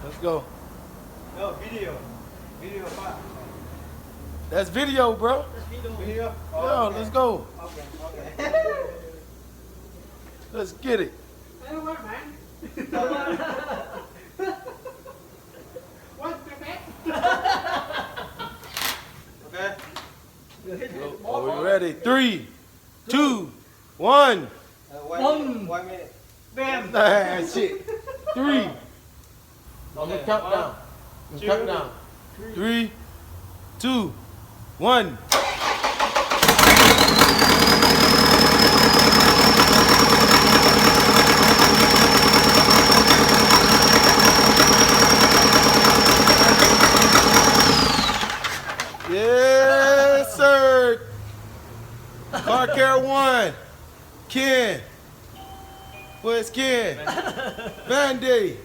Let's go. No, video. Video 5. That's video, bro. Video? Oh, Yo, okay. let's go. Okay, okay. Let's get it. Hey, what, man? What's the bet? Okay. Are we ready? 3, 2, 1. 1 minute. Bam! Ah, shit. 3. I'm gonna Okay, count down. I'm gonna count down. 3, 2, 1. Yes, sir. Car care 1. Ken. Where's Ken? Vandy.